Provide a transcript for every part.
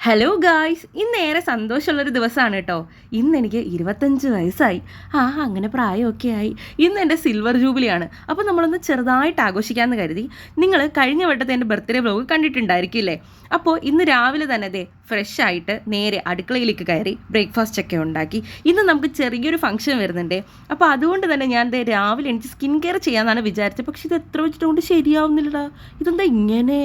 Hello guys, ഇന്ന് ഏറെ സന്തോഷമുള്ളൊരു ദിവസമാണ് കേട്ടോ. ഇന്ന് എനിക്ക് 25 വയസ്സായി. അങ്ങനെ പ്രായമൊക്കെ ആയി. ഇന്ന് എൻ്റെ സിൽവർ ജൂബിലിയാണ്. അപ്പോൾ നമ്മളൊന്ന് ചെറുതായിട്ട് ആഘോഷിക്കാമെന്ന് കരുതി. നിങ്ങൾ കഴിഞ്ഞ വട്ടത്തെ എൻ്റെ ബർത്ത്ഡേ വ്ലോഗ് കണ്ടിട്ടുണ്ടായിരിക്കില്ലേ? അപ്പോൾ ഇന്ന് രാവിലെ തന്നെ ഫ്രഷ് ആയിട്ട് നേരെ അടുക്കളയിലേക്ക് കയറി ബ്രേക്ക്ഫാസ്റ്റ് ഒക്കെ ഉണ്ടാക്കി. ഇന്ന് നമുക്ക് ചെറിയൊരു ഫംഗ്ഷൻ വരുന്നുണ്ട്. അപ്പോൾ അതുകൊണ്ട് തന്നെ ഞാൻ രാവിലെ എനിക്ക് സ്കിൻ കെയർ ചെയ്യാമെന്നാണ് വിചാരിച്ചത്. പക്ഷേ ഇത് എത്ര വെച്ചിട്ടുകൊണ്ട് ശരിയാവുന്നില്ലടാ, ഇതെന്താ ഇങ്ങനെ?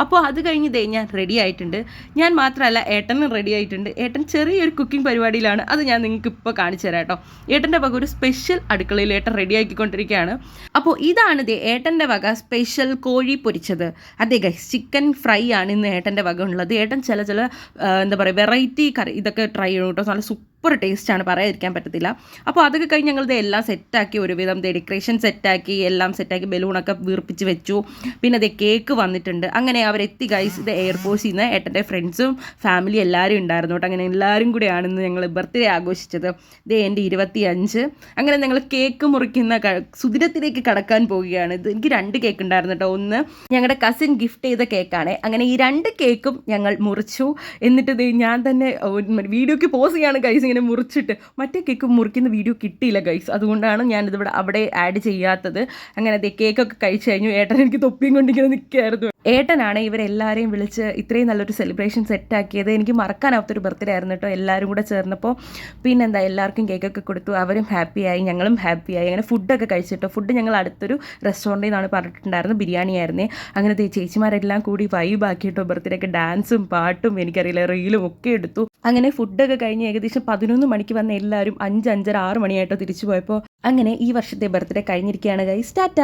അപ്പോൾ അത് കഴിഞ്ഞ് ഞാൻ റെഡി ആയിട്ടുണ്ട്. ഞാൻ മാത്രമല്ല, ഏട്ടനും റെഡി ആയിട്ടുണ്ട്. ഏട്ടൻ ചെറിയൊരു കുക്കിംഗ് പരിപാടിയിലാണ്. അത് ഞാൻ നിങ്ങൾക്ക് ഇപ്പോൾ കാണിച്ചു തരാം കേട്ടോ. ഏട്ടൻ്റെ വക ഒരു സ്പെഷ്യൽ അടുക്കളയിൽ ഏട്ടൻ റെഡി ആക്കിക്കൊണ്ടിരിക്കുകയാണ്. അപ്പോൾ ഇതാണ് ഏട്ടൻ്റെ വക സ്പെഷ്യൽ കോഴി പൊരിച്ചത്. അതെ ഗൈസ്, ചിക്കൻ ഫ്രൈ ആണ് ഇന്ന് ഏട്ടൻ്റെ വക ഉള്ളത്. ഏട്ടൻ ചില എന്താ പറയുക വെറൈറ്റി കറി ഇതൊക്കെ ട്രൈ ചെയ്യണം കേട്ടോ. നല്ല സൂപ്പർ ടേസ്റ്റാണ്, പറയാതിരിക്കാൻ പറ്റത്തില്ല. അപ്പോൾ അതൊക്കെ കഴിഞ്ഞ് ഞങ്ങൾ എല്ലാം സെറ്റാക്കി, ഒരുവിധം ഡെക്കറേഷൻ സെറ്റാക്കി, എല്ലാം സെറ്റാക്കി, ബലൂണൊക്കെ വീർപ്പിച്ച് വെച്ചു. പിന്നെ കേക്ക് വന്നിട്ടുണ്ട്. അങ്ങനെ അവരെത്തി ഗൈസ്. ഇത് എയർപോർട്സിൽ നിന്ന് ഏട്ടൻ്റെ ഫ്രണ്ട്സും ഫാമിലി എല്ലാവരും ഉണ്ടായിരുന്നു കേട്ടോ. അങ്ങനെ എല്ലാവരും കൂടെയാണെന്ന് ഞങ്ങൾ ബർത്ത്ഡേ ആഘോഷിച്ചത്. എൻ്റെ 25. അങ്ങനെ ഞങ്ങൾ കേക്ക് മുറിക്കുന്ന സുദിനത്തിലേക്ക് കടക്കാൻ പോവുകയാണ്. ഇത് എനിക്ക് 2 കേക്ക് ഉണ്ടായിരുന്നു കേട്ടോ. ഒന്ന് ഞങ്ങളുടെ കസിൻ ഗിഫ്റ്റ് ചെയ്ത കേക്കാണ്. അങ്ങനെ ഈ 2 കേക്കും ഞങ്ങൾ മുറിച്ചു. എന്നിട്ട് ഞാൻ തന്നെ വീഡിയോക്ക് പോസ് ചെയ്യാണ് ഗൈസ്, ഇങ്ങനെ മുറിച്ചിട്ട്. മറ്റേ കേക്ക് മുറിക്കുന്ന വീഡിയോ കിട്ടിയില്ല ഗൈസ്, അതുകൊണ്ടാണ് ഞാനിതിവിടെ അവിടെ ആഡ് ചെയ്യാത്തത്. അങ്ങനെ കേക്കൊക്കെ കഴിച്ചു കഴിഞ്ഞു. ഏട്ടൻ എനിക്ക് തൊപ്പിയും കൊണ്ടിങ്ങനെ നിൽക്കുകയായിരുന്നു. ഏട്ടനാണ് ഇവരെല്ലാവരെയും വിളിച്ച് ഇത്രയും നല്ലൊരു സെലിബ്രേഷൻ സെറ്റാക്കിയത്. എനിക്ക് മറക്കാനാവാത്തൊരു ബർത്ത്ഡേ ആയിരുന്നു കേട്ടോ, എല്ലാവരും കൂടെ ചേർന്നപ്പോൾ. പിന്നെന്താ, എല്ലാവർക്കും കേക്കൊക്കെ കൊടുത്തു. അവരും ഹാപ്പിയായി, ഞങ്ങളും ഹാപ്പിയായി. അങ്ങനെ ഫുഡൊക്കെ കഴിച്ചിട്ടോ. ഫുഡ് ഞങ്ങൾ അടുത്തൊരു റെസ്റ്റോറൻറ്റിൽ നിന്നാണ് പറഞ്ഞിട്ടുണ്ടായിരുന്നു, ബിരിയാണി ആയിരുന്നേ. അങ്ങനെ ചേച്ചിമാരെല്ലാം കൂടി വൈബാക്കിയിട്ടോ. ബർത്ത്ഡേക്ക് ഡാൻസും പാട്ടും എനിക്കറിയില്ല റീലും ഒക്കെ എടുത്തു. അങ്ങനെ ഫുഡൊക്കെ കഴിഞ്ഞ് ഏകദേശം 11 മണിക്ക് വന്ന എല്ലാവരും 5, 5:30, 6 മണിയായിട്ടോ തിരിച്ചു പോയപ്പോൾ. അങ്ങനെ ഈ വർഷത്തെ ബർത്ത്ഡേ കഴിഞ്ഞിരിക്കുകയാണ് ഗൈസ്. ടാറ്റാ.